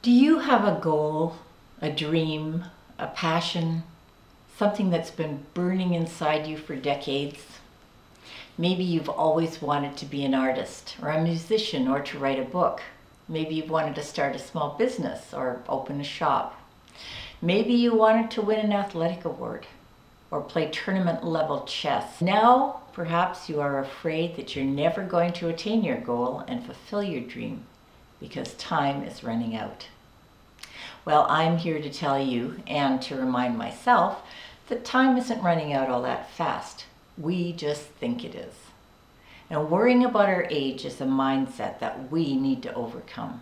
Do you have a goal, a dream, a passion, something that's been burning inside you for decades? Maybe you've always wanted to be an artist or a musician or to write a book. Maybe you've wanted to start a small business or open a shop. Maybe you wanted to win an athletic award or play tournament level chess. Now, perhaps you are afraid that you're never going to attain your goal and fulfill your dream because time is running out. Well, I'm here to tell you and to remind myself that time isn't running out all that fast. We just think it is. And worrying about our age is a mindset that we need to overcome.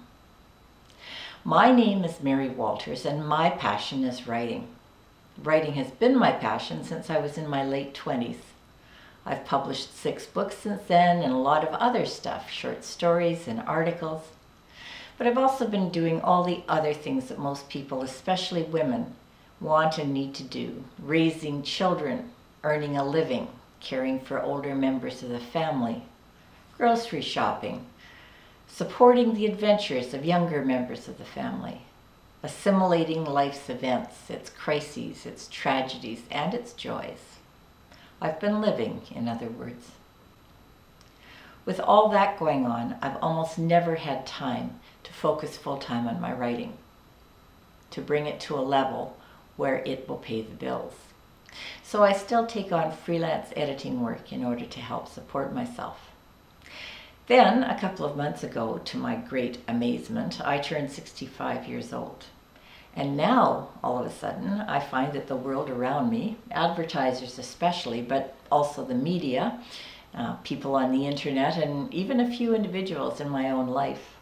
My name is Mary Walters and my passion is writing. Writing has been my passion since I was in my late 20s. I've published 6 books since then and a lot of other stuff, short stories and articles. But I've also been doing all the other things that most people, especially women, want and need to do. Raising children, earning a living, caring for older members of the family, grocery shopping, supporting the adventures of younger members of the family, assimilating life's events, its crises, its tragedies, and its joys. I've been living, in other words. With all that going on, I've almost never had time to focus full-time on my writing, to bring it to a level where it will pay the bills. So I still take on freelance editing work in order to help support myself. Then, a couple of months ago, to my great amazement, I turned 65 years old. And now, all of a sudden, I find that the world around me, advertisers especially, but also the media, people on the internet, and even a few individuals in my own life,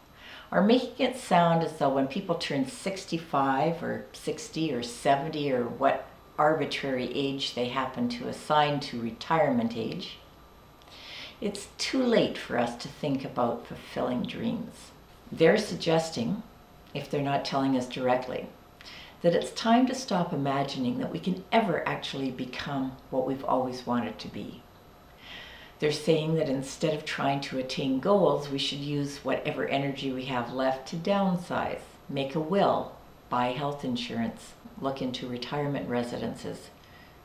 are making it sound as though when people turn 65 or 60 or 70 or what arbitrary age they happen to assign to retirement age, it's too late for us to think about fulfilling dreams. They're suggesting, if they're not telling us directly, that it's time to stop imagining that we can ever actually become what we've always wanted to be. They're saying that instead of trying to attain goals, we should use whatever energy we have left to downsize, make a will, buy health insurance, look into retirement residences,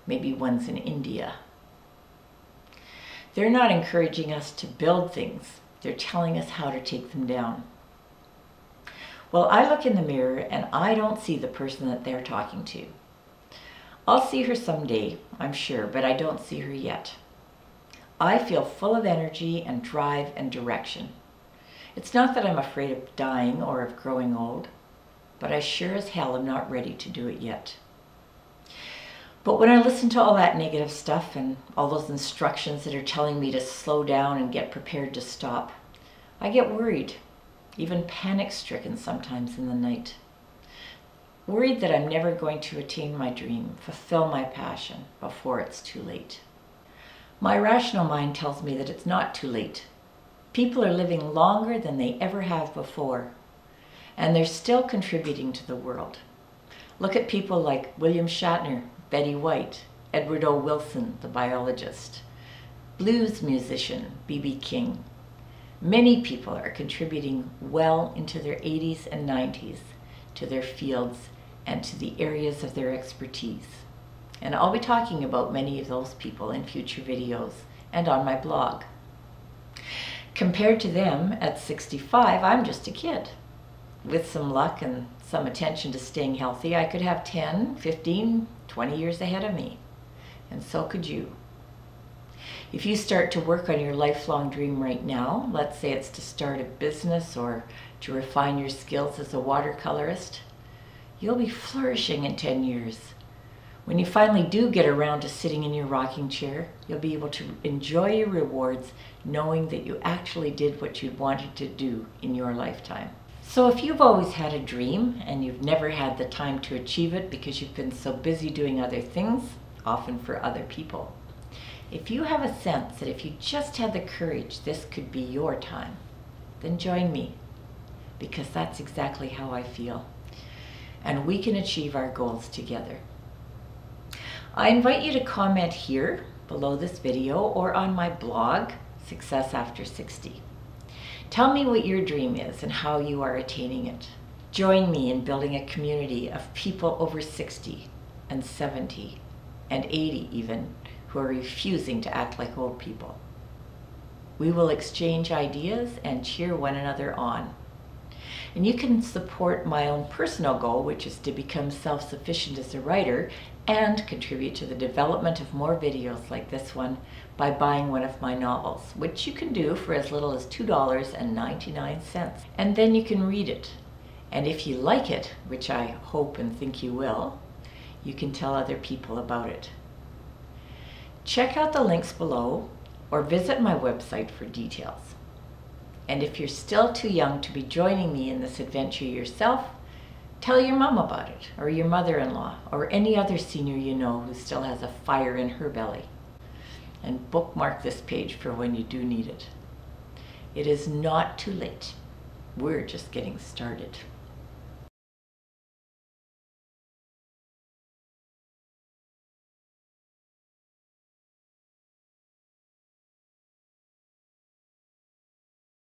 maybe ones in India. They're not encouraging us to build things. They're telling us how to take them down. Well, I look in the mirror and I don't see the person that they're talking to. I'll see her someday, I'm sure, but I don't see her yet. I feel full of energy and drive and direction. It's not that I'm afraid of dying or of growing old, but I sure as hell am not ready to do it yet. But when I listen to all that negative stuff and all those instructions that are telling me to slow down and get prepared to stop, I get worried, even panic-stricken sometimes in the night. Worried that I'm never going to attain my dream, fulfill my passion before it's too late. My rational mind tells me that it's not too late. People are living longer than they ever have before, and they're still contributing to the world. Look at people like William Shatner, Betty White, Edward O. Wilson, the biologist, blues musician B.B. King. Many people are contributing well into their 80s and 90s to their fields and to the areas of their expertise. And I'll be talking about many of those people in future videos and on my blog. Compared to them, at 65, I'm just a kid. With some luck and some attention to staying healthy, I could have 10, 15, 20 years ahead of me. And so could you. If you start to work on your lifelong dream right now, let's say it's to start a business or to refine your skills as a watercolorist, you'll be flourishing in 10 years. When you finally do get around to sitting in your rocking chair, you'll be able to enjoy your rewards knowing that you actually did what you wanted to do in your lifetime. So if you've always had a dream and you've never had the time to achieve it because you've been so busy doing other things, often for other people, if you have a sense that if you just had the courage, this could be your time, then join me, because that's exactly how I feel. And we can achieve our goals together. I invite you to comment here below this video or on my blog, Success After 60. Tell me what your dream is and how you are attaining it. Join me in building a community of people over 60 and 70 and 80 even, who are refusing to act like old people. We will exchange ideas and cheer one another on. And you can support my own personal goal, which is to become self-sufficient as a writer and contribute to the development of more videos like this one by buying one of my novels, which you can do for as little as $2.99. And then you can read it. And if you like it, which I hope and think you will, you can tell other people about it. Check out the links below or visit my website for details. And if you're still too young to be joining me in this adventure yourself, tell your mom about it, or your mother-in-law, or any other senior you know who still has a fire in her belly. And bookmark this page for when you do need it. It is not too late. We're just getting started.